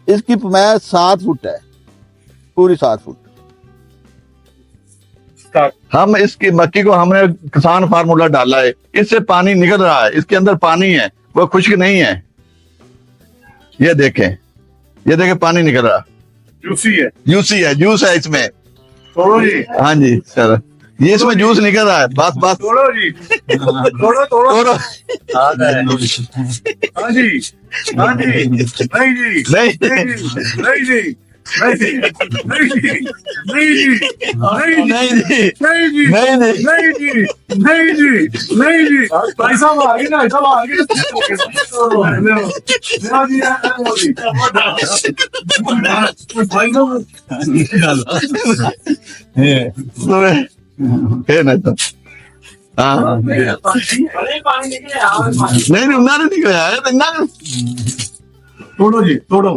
इसकी पैमाइश 7 फुट है, पूरी 7 फुट। हम इसकी मक्की को हमने किसान फार्मूला डाला है, इससे पानी निकल रहा है, इसके अंदर पानी है, वो खुश्क नहीं है। ये देखें पानी निकल रहा, जूसी है, जूस है इसमें। तोड़ो जी। हाँ जी सर, ये इसमें जूस निकल रहा है। बस तोड़ो जी, तोड़ो। हाँ जी, हाँ जी, नहीं जी, नहीं नहीं जी, नहीं जी, नहीं जी, नहीं जी, नहीं जी, नहीं जी, नहीं जी, नहीं जी, नहीं जी, नहीं जी, नहीं जी। भाई साहब आगे ना, सब आगे। है ना तो हाँ नहीं उन्होंने निकला है। तोड़ो जी, तोड़ो।